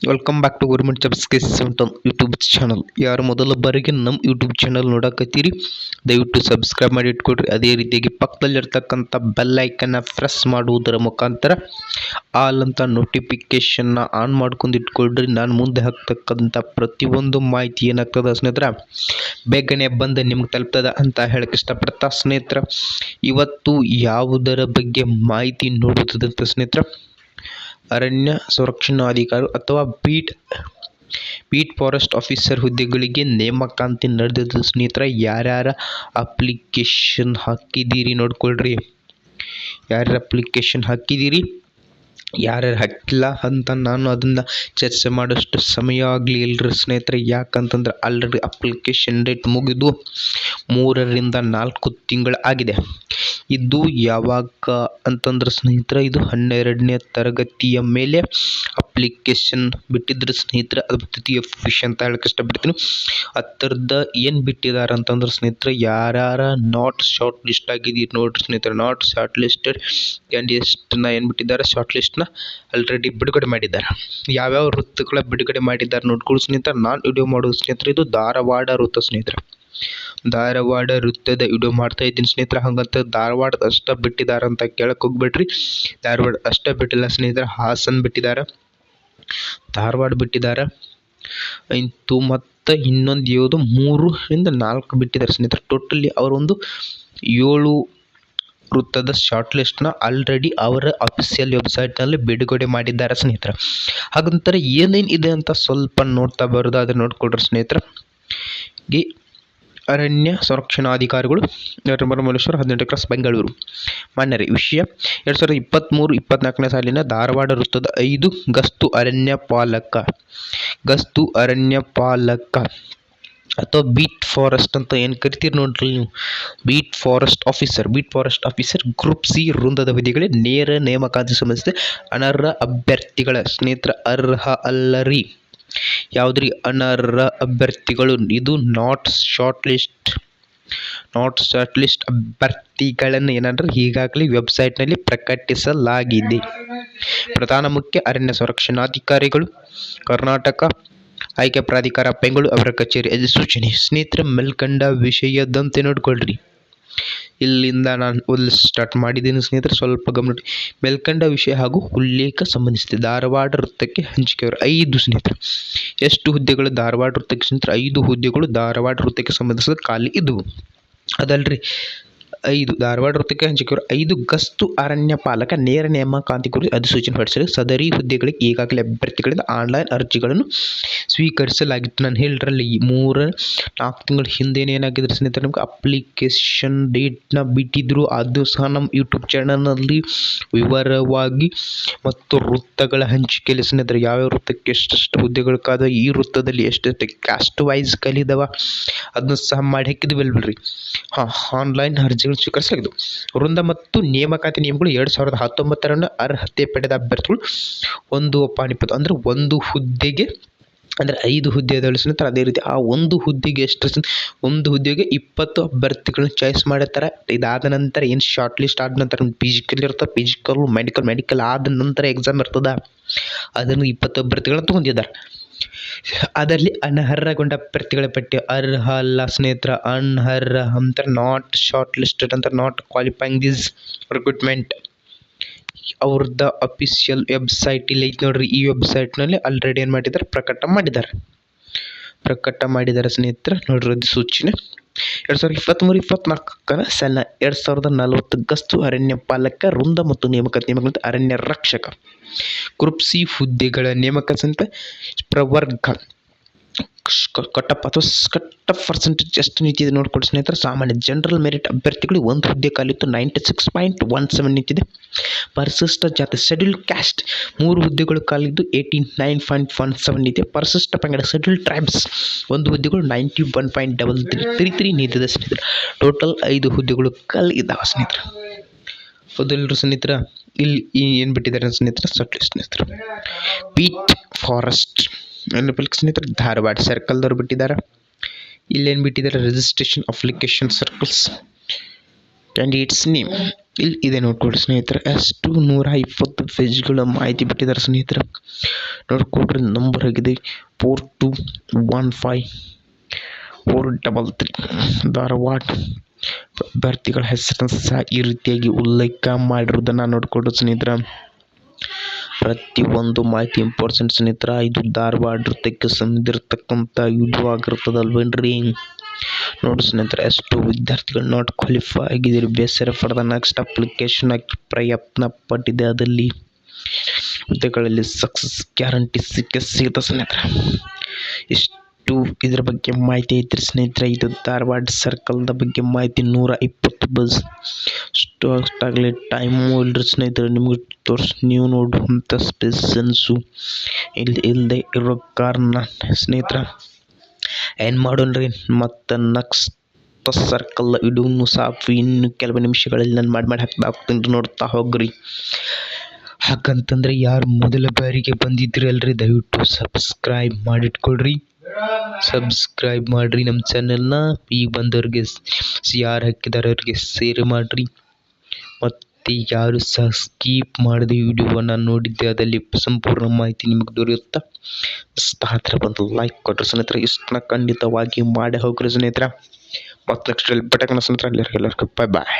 Welcome back to government jobs case centre YouTube channel. ಯಾರು ಮೊದಲ ಬಾರಿಗೆ ನಮ್ಮ ಯೂಟ್ಯೂಬ್ ಚಾನಲ್ ನೋಡಕತ್ತೀರಿ, ದಯವಿಟ್ಟು ಸಬ್ಸ್ಕ್ರೈಬ್ ಮಾಡಿ ಇಟ್ಕೊಡ್ರಿ. ಅದೇ ರೀತಿಯಾಗಿ ಪಕ್ಕದಲ್ಲಿರ್ತಕ್ಕಂಥ ಬೆಲ್ ಐಕನ್ನ ಪ್ರೆಸ್ ಮಾಡುವುದರ ಮುಖಾಂತರ ಆಲ್ ಅಂತ ನೋಟಿಫಿಕೇಶನ್ನ ಆನ್ ಮಾಡ್ಕೊಂಡು ಇಟ್ಕೊಳ್ರಿ. ನಾನು ಮುಂದೆ ಹಾಕ್ತಕ್ಕಂಥ ಪ್ರತಿಯೊಂದು ಮಾಹಿತಿ ಏನಾಗ್ತದ ಸ್ನೇಹಿತರ ಬೇಗನೆ ಬಂದು ನಿಮ್ಗೆ ತಲುಪ್ತದ ಅಂತ ಹೇಳಕ್ಕೆ ಇಷ್ಟಪಡ್ತಾ ಸ್ನೇಹಿತರ, ಇವತ್ತು ಯಾವುದರ ಬಗ್ಗೆ ಮಾಹಿತಿ ನೋಡುವುದಂತ ಸ್ನೇಹಿತರ, ಅರಣ್ಯ ಸಂರಕ್ಷಣಾಧಿಕಾರಿ ಅಥವಾ ಬೀಟ್ ಫಾರೆಸ್ಟ್ ಆಫೀಸರ್ ಹುದ್ದೆಗಳಿಗೆ ನೇಮಕಾತಿ ನಡೆದಿದ್ದು ಸ್ನೇಹಿತರೆ. ಯಾರ್ಯಾರ ಅಪ್ಲಿಕೇಶನ್ ಹಾಕಿದ್ದೀರಿ ನೋಡ್ಕೊಳ್ರಿ. ಯಾರ್ಯಾರು ಅಪ್ಲಿಕೇಶನ್ ಹಾಕಿದ್ದೀರಿ, ಯಾರ್ಯಾರು ಹಾಕಿಲ್ಲ ಅಂತ ನಾನು ಅದನ್ನು ಚರ್ಚೆ ಮಾಡೋಷ್ಟು ಸಮಯ ಆಗಲಿ ಇಲ್ಲರಿ ಸ್ನೇಹಿತರೆ. ಯಾಕಂತಂದ್ರೆ ಆಲ್ರೆಡಿ ಅಪ್ಲಿಕೇಶನ್ ಡೇಟ್ ಮುಗಿದು 3ರಿಂದ 4 ತಿಂಗಳು ಆಗಿದೆ. ಇದು ಯಾವಾಗ ಅಂತಂದ್ರೆ ಸ್ನೇಹಿತರೆ, ಇದು 12ನೇ ತರಗತಿಯ ಮೇಲೆ ಅಪ್ಲಿಕೇಶನ್ ಬಿಟ್ಟಿದ್ರೆ ಸ್ನೇಹಿತರೆ, ಅದು ತೃತೀಯ ವಿಷಯ ಅಂತ ಹೇಳಕ್ಕೆ ಇಷ್ಟಪಡ್ತೀನಿ. ಅದರದ ಏನು ಬಿಟ್ಟಿದ್ದಾರೆ ಅಂತಂದ್ರೆ ಸ್ನೇಹಿತರೆ, ಯಾರ್ಯಾರ ನಾಟ್ ಶಾರ್ಟ್ ಲಿಸ್ಟ್ ಆಗಿದ್ದೀರಿ ನೋಡ್ರಿ ಸ್ನೇಹಿತರೆ, ನಾಟ್ ಶಾರ್ಟ್ ಲಿಸ್ಟೆಡ್ ಕ್ಯಾಂಡಿಡೇಟ್ಸ್ನ ಏನು ಬಿಟ್ಟಿದ್ದಾರೆ, ಶಾರ್ಟ್ ಲಿಸ್ಟ್ನ ಆಲ್ರೆಡಿ ಬಿಡುಗಡೆ ಮಾಡಿದ್ದಾರೆ. ಯಾವ್ಯಾವ ವೃತ್ತಗಳ ಬಿಡುಗಡೆ ಮಾಡಿದ್ದಾರೆ ನೋಡ್ಕೊಳ್ಳಿ ಸ್ನೇಹಿತರೆ. ನಾನು ವಿಡಿಯೋ ಮಾಡೋದು ಸ್ನೇಹಿತರೆ, ಇದು ಧಾರವಾಡ ವೃತ್ತ ಸ್ನೇಹಿತರೆ. ಧಾರವಾಡ ವೃತ್ತದ ವಿಡಿಯೋ ಮಾಡ್ತಾ ಇದ್ದೀನಿ ಸ್ನೇಹಿತರೆ. ಹಾಗಂತ ಧಾರವಾಡದ ಅಷ್ಟ ಬಿಟ್ಟಿದ್ದಾರೆ ಅಂತ ಕೇಳಕ್ಕೆ ಹೋಗ್ಬೇಡ್ರಿ. ಧಾರವಾಡ ಅಷ್ಟ ಬಿಟ್ಟಿಲ್ಲ ಸ್ನೇಹಿತರೆ, ಹಾಸನ್ ಬಿಟ್ಟಿದ್ದಾರೆ, ಧಾರವಾಡ ಬಿಟ್ಟಿದ್ದಾರೆ, ಮತ್ತು ಇನ್ನೊಂದು ಯಾವುದು 3ರಿಂದ 4 ಬಿಟ್ಟಿದ್ದಾರೆ ಸ್ನೇಹಿತರೆ. ಟೋಟಲಿ ಅವರೊಂದು 7 ವೃತ್ತದ ಶಾರ್ಟ್ ಲಿಸ್ಟ್ನ ಆಲ್ರೆಡಿ ಅವರ ಅಫಿಷಿಯಲ್ ವೆಬ್ಸೈಟ್ನಲ್ಲಿ ಬಿಡುಗಡೆ ಮಾಡಿದ್ದಾರೆ ಸ್ನೇಹಿತರೆ. ಹಾಗಂತಾರೆ ಏನೇನು ಇದೆ ಅಂತ ಸ್ವಲ್ಪ ನೋಡ್ತಾ ಬರೋದು, ಅದನ್ನು ನೋಡ್ಕೊಡ್ರಿ ಸ್ನೇಹಿತರೆ. ಈ ಅರಣ್ಯ ಸಂರಕ್ಷಣಾಧಿಕಾರಿಗಳು ನರಮಲೇಶ್ವರ 18 ಕ್ರಾಸ್ ಬೆಂಗಳೂರು. ಮಾನ್ಯರೇ, ವಿಷಯ 2023-24ನೇ ಸಾಲಿನ ಧಾರವಾಡ ವೃತ್ತದ 5 ಗಸ್ತು ಅರಣ್ಯ ಪಾಲಕ ಅಥವಾ ಬೀಟ್ ಫಾರೆಸ್ಟ್ ಅಂತ ಏನು ಕರಿತೀರಿ ನೋಡ್ರಿ ನೀವು, beat forest officer group C ವೃಂದದ ಹುದ್ದೆಗಳೇ ನೇರ ನೇಮಕಾತಿ ಸಂಬಂಧಿಸಿದ ಅನರ್ಹ ಅಭ್ಯರ್ಥಿಗಳ ಸ್ನೇಹಿತರ ಅರ್ಹ ಅಲ್ಲರಿ. ಯಾವುದ್ರಿ ಅನರ್ಹ ಅಭ್ಯರ್ಥಿಗಳು, ಇದು ನಾಟ್ ಶಾರ್ಟ್ ಲಿಸ್ಟ್ ಅಭ್ಯರ್ಥಿಗಳನ್ನು ಏನಂದ್ರೆ ಈಗಾಗಲೇ ವೆಬ್ಸೈಟ್ನಲ್ಲಿ ಪ್ರಕಟಿಸಲಾಗಿದೆ. ಪ್ರಧಾನ ಮುಖ್ಯ ಅರಣ್ಯ ಸಂರಕ್ಷಣಾಧಿಕಾರಿಗಳು, ಕರ್ನಾಟಕ ಆಯ್ಕೆ ಪ್ರಾಧಿಕಾರ ಬೆಂಗಳೂರು ಅವರ ಕಚೇರಿ ಅಧಿಸೂಚನೆ. ಸ್ನೇಹಿತರೆ, ಮೇಲ್ಕಂಡ ವಿಷಯದಂತೆ ನೋಡ್ಕೊಳ್ರಿ. ಇಲ್ಲಿಂದ ನಾನು ಸ್ಟಾರ್ಟ್ ಮಾಡಿದ್ದೀನಿ ಸ್ನೇಹಿತರೆ, ಸ್ವಲ್ಪ ಗಮನ. ಮೇಲ್ಕಂಡ ವಿಷಯ ಹಾಗೂ ಉಲ್ಲೇಖ ಸಂಬಂಧಿಸಿದೆ ಧಾರವಾಡ ವೃತ್ತಕ್ಕೆ ಹಂಚಿಕೆಯವರು 5 ಸ್ನೇಹಿತರೆ. ಎಷ್ಟು ಹುದ್ದೆಗಳು ಧಾರವಾಡ ವೃತ್ತಕ್ಕೆ ಸ್ನೇಹಿತರೆ? 5 ಹುದ್ದೆಗಳು ಧಾರವಾಡ ವೃತ್ತಕ್ಕೆ ಸಂಬಂಧಿಸಿದ ಖಾಲಿ ಇದ್ದವು. ಅದಲ್ರಿ 5 ಧಾರವಾಡ ವೃತ್ತಕ್ಕೆ ಹಂಚಿಕೆಯವರು 5 ಗಸ್ತು ಅರಣ್ಯ ಪಾಲಕ ನೇರ ನೇಮಕಾತಿ ಕುರಿತು ಅಧಿಸೂಚನೆ ಹೊರಡಿಸಿದೆ. ಸದರಿ ಹುದ್ದೆಗಳಿಗೆ ಈಗಾಗಲೇ ಅಭ್ಯರ್ಥಿಗಳಿಂದ ಆನ್ಲೈನ್ ಅರ್ಜಿಗಳನ್ನು ಸ್ವೀಕರಿಸಲಾಗಿತ್ತು. ನಾನು ಹೇಳಿದ್ರಲ್ಲಿ 3-4 ತಿಂಗಳ ಹಿಂದೇನೆ ಏನಾಗಿದ್ರೆ ಸ್ನೇಹಿತರೆ, ನಮ್ಗೆ ಅಪ್ಲಿಕೇಶನ್ ಡೇಟ್ನ ಬಿಟ್ಟಿದ್ರು. ಅದು ಸಹ ನಮ್ಮ ಯೂಟ್ಯೂಬ್ ಚಾನಲ್ನಲ್ಲಿ ವಿವರವಾಗಿ ಮತ್ತು ವೃತ್ತಗಳ ಹಂಚಿಕೆಯಲ್ಲಿ ಸ್ನೇಹಿತರೆ, ಯಾವ್ಯಾವ ವೃತ್ತಕ್ಕೆ ಎಷ್ಟೆಷ್ಟು ಹುದ್ದೆಗಳು ಕಾದ, ಈ ವೃತ್ತದಲ್ಲಿ ಎಷ್ಟೆಷ್ಟು ಕ್ಯಾಸ್ಟ್ ವೈಸ್ ಕಲಿದವ ಅದನ್ನು ಸಹ ಮಾಡಿ ಹಾಕಿದ್ವಿ ಬಿಡ್ರಿ. ಆನ್ಲೈನ್ ಅರ್ಜಿಗಳು ಸ್ವೀಕರಿಸಲಾಗಿದ್ದು. ವೃಂದ ಮತ್ತು ನೇಮಕಾತಿ ನಿಯಮಗಳು 2019 ಅರ್ಹತೆ ಪಡೆದ ಅಭ್ಯರ್ಥಿಗಳು ಒಂದು ಪಾಣಿಪದ ಅಂದರೆ ಒಂದು ಹುದ್ದೆಗೆ ಅಂದರೆ 5 ಹುದ್ದೆ ಇದಾವೆ ಸ್ನೇಹಿತರೆ. ಅದೇ ರೀತಿ ಆ ಒಂದು ಹುದ್ದೆಗೆ ಒಂದು ಹುದ್ದೆಗೆ 20 ಅಭ್ಯರ್ಥಿಗಳನ್ನ ಚಾಯ್ಸ್ ಮಾಡಿರ್ತಾರೆ. ಇದಾದ ನಂತರ ಏನು ಶಾರ್ಟ್ ಲಿಸ್ಟ್ ಆದ ನಂತರ ಫಿಸಿಕಲ್ ಇರ್ತದೆ, ಫಿಸಿಕಲ್ ಮೆಡಿಕಲ್ ಆದ ನಂತರ ಎಕ್ಸಾಮ್ ಇರ್ತದ. ಅದನ್ನು 20 ಅಭ್ಯರ್ಥಿಗಳನ್ನ ತಗೊಂಡಿದ್ದಾರೆ. ಅದರಲ್ಲಿ ಅನರ್ಹಗೊಂಡ ಅಭ್ಯರ್ಥಿಗಳ ಪಟ್ಟಿ ಅರ್ಹ ಅಲ್ಲ ಸ್ನೇಹಿತರ, ಅನರ್ಹ ಅಂತಾರೆ, ನಾಟ್ ಶಾರ್ಟ್ ಲಿಸ್ಟೆಡ್ ಅಂತ, ನಾಟ್ ಕ್ವಾಲಿಫೈಯಿಂಗ್ ದಿಸ್ ರಿಕ್ರೂಟ್ಮೆಂಟ್. ಅವ್ರದ್ದು ಅಫಿಷಿಯಲ್ ವೆಬ್ಸೈಟ್ ಇಲ್ಲಿ ಐತೆ ನೋಡ್ರಿ. ಈ ವೆಬ್ಸೈಟ್ನಲ್ಲಿ ಆಲ್ರೆಡಿ ಏನು ಮಾಡಿದ್ದಾರೆ, ಪ್ರಕಟ ಮಾಡಿದ್ದಾರೆ ಸ್ನೇಹಿತರೆ. ನೋಡ್ರಿ ಅಧಿಸೂಚನೆ 2023-24 ಸಾಲಿನ 2040 ಗಸ್ತು ಅರಣ್ಯ ಪಾಲಕ ವೃಂದ ಮತ್ತು ನೇಮಕಾತಿ ನಿಯಮಗಳಂತೆ ಅರಣ್ಯ ರಕ್ಷಕ ಗ್ರೂಪ್ ಸಿ ಹುದ್ದೆಗಳ ನೇಮಕಾತಿ ಸಂತ ಪ್ರವರ್ಗ ಕಟ್ಟಪ್ ಪರ್ಸೆಂಟೇಜ್ ಎಷ್ಟು ನಿಂತಿದೆ ನೋಡ್ಕೊಳ್ಳಿ ಸ್ನೇಹಿತರೆ. ಸಾಮಾನ್ಯ ಜನರಲ್ ಮೆರಿಟ್ ಅಭ್ಯರ್ಥಿಗಳು 1 ಹುದ್ದೆ ಕಾಲಿತ್ತು 96.17 ನಿಂತಿದೆ. ಪರಿಶಿಷ್ಟ ಜಾತಿ ಶೆಡ್ಯೂಲ್ ಕ್ಯಾಸ್ಟ್ 3 ಹುದ್ದೆಗಳು ಕಾಲಿದ್ದು 89.17 ನಿಂತಿದೆ. ಪರಿಶಿಷ್ಟ ಪಂಗಡ ಶೆಡ್ಯೂಲ್ ಟ್ರೈಬ್ಸ್ 1 ಹುದ್ದೆಗಳು 91.33 ನಿಂತಿದೆ ಸ್ನೇಹಿತರೆ. ಟೋಟಲ್ 5 ಹುದ್ದೆಗಳು ಖಾಲಿ ಇದ್ದಾವೆ ಸ್ನೇಹಿತರೆ. ಹೌದಲ್ರಿ ಸ್ನೇಹಿತರೆ, ಇಲ್ಲಿ ಏನು ಬಿಟ್ಟಿದ್ದಾರೆ ಸ್ನೇಹಿತರೆ, ಸ್ನೇಹಿತರೆ ಬೀಟ್ ಫಾರೆಸ್ಟ್ ಸ್ನೇಹಿತರೆ ಧಾರವಾಡ ಸರ್ಕಲ್ದವ್ರು ಬಿಟ್ಟಿದ್ದಾರೆ. ಇಲ್ಲೇನು ಬಿಟ್ಟಿದ್ದಾರೆ, registration application circles candidates name ಇಲ್ಲಿ ಇದೆ ನೋಡ್ಕೊಡ್ರಿ ಸ್ನೇಹಿತರೆ, ಎಷ್ಟು 120 ಪೇಜ್ಗಳ ಮಾಹಿತಿ ಬಿಟ್ಟಿದ್ದಾರೆ ಸ್ನೇಹಿತರೆ. ನೋಡ್ಕೊಡ್ರಿ, ನಂಬರ್ ಆಗಿದೆ 42154333 ಧಾರವಾಡ. ಅಭ್ಯರ್ಥಿಗಳ ಹೆಸರನ್ನು ಸಹ ಈ ರೀತಿಯಾಗಿ ಉಲ್ಲೇಖ ಮಾಡಿರೋದನ್ನ ನೋಡ್ಕೊಡ್ರಿ ಸ್ನೇಹಿತರೆ. ಪ್ರತಿಯೊಂದು ಮಾಹಿತಿ ಇಂಪಾರ್ಟೆಂಟ್ ಸ್ನೇಹಿತರೆ. ಇದು ಧಾರವಾಡ ವೃತ್ತಕ್ಕೆ ಸಂಬಂಧಿರತಕ್ಕಂಥ ವಿಡಿಯೋ ಆಗಿರ್ತದಲ್ವೇನ್ರಿ. ನೋಡಿ ಸ್ನೇಹಿತರೆ, ಎಷ್ಟು ವಿದ್ಯಾರ್ಥಿಗಳು ನಾಟ್ ಕ್ವಾಲಿಫೈ ಆಗಿದ್ದೀರಿ, ಬೇಸರ ಪಡೆದ ನೆಕ್ಸ್ಟ್ ಅಪ್ಲಿಕೇಶನ್ ಹಾಕಿ ಪ್ರಯತ್ನ ಪಟ್ಟಿದೆ, ಅದಲ್ಲಿ ಹುದ್ದೆಗಳಲ್ಲಿ ಸಕ್ಸಸ್ ಗ್ಯಾರಂಟಿ ಸಿಗುತ್ತೆ ಸ್ನೇಹಿತರೆ. ಇಷ್ಟು ಇದ್ರ ಬಗ್ಗೆ ಮಾಹಿತಿ ಐತ್ರಿ ಸ್ನೇಹಿತರೆ. ಇದು ಧಾರವಾಡ ಸರ್ಕಲ್ದ ಬಗ್ಗೆ ಮಾಹಿತಿ 120 ಬಸ್. ಅಷ್ಟಾಗಲಿ ಟೈಮು ಇಲ್ರಿ ಸ್ನೇಹಿತರೆ ನಿಮ್ಗೆ ನೀವು ನೋಡುವಂಥ ಸ್ಪೇಸನ್ಸು ಇಲ್ಲದೆ ಇರೋ ಕಾರಣ ಸ್ನೇಹಿತರೆ ಏನು ಮಾಡೋಣ್ರಿ, ಮತ್ತು ನೆಕ್ಸ್ಟ್ ಸರ್ಕಲ್ ಇಡೂನು ಸಾಫ್ ಇನ್ನು ಕೆಲವು ನಿಮಿಷಗಳಲ್ಲಿ ನಾನು ಮಾಡಿ ಹಾಕ್ತೀನಿ, ನೋಡ್ತಾ ಹೋಗ್ರಿ. ಹಾಗಂತಂದ್ರೆ ಯಾರು ಮೊದಲ ಬಾರಿಗೆ ಬಂದಿದ್ರಿ ಅಲ್ರಿ, ದಯವಿಟ್ಟು ಸಬ್ಸ್ಕ್ರೈಬ್ ಮಾಡಿಟ್ಕೊಳ್ರಿ. ಸಬ್ಸ್ಕ್ರೈಬ್ ಮಾಡಿರಿ ನಮ್ಮ ಚಾನೆಲ್ನ. ಈಗ ಬಂದವ್ರಿಗೆ ಯಾರು ಹಾಕಿದಾರೆ ಅವ್ರಿಗೆ ಶೇರ್ ಮಾಡಿರಿ. ಮತ್ತು ಯಾರು ಸಹ ಸ್ಕಿಪ್ ಮಾಡಿದ ವಿಡಿಯೋವನ್ನು ನೋಡಿದ್ದೆ ಅದರಲ್ಲಿ ಸಂಪೂರ್ಣ ಮಾಹಿತಿ ನಿಮಗೆ ದೊರೆಯುತ್ತಾ. ಹತ್ರ ಬಂದು ಲೈಕ್ ಕೊಟ್ಟರೆ ಸ್ನೇಹಿತರೆ, ಇಷ್ಟನ್ನ ಖಂಡಿತವಾಗಿ ಮಾಡಿ ಹೋಗ್ರಿ ಸ್ನೇಹಿತರೆ. ಮತ್ತು ನೆಕ್ಸ್ಟ್ ಬಟನ್ ಸ್ನೇಹಿತರೆ, ಎಲ್ಲರಿಗೂ ಬಾಯ್.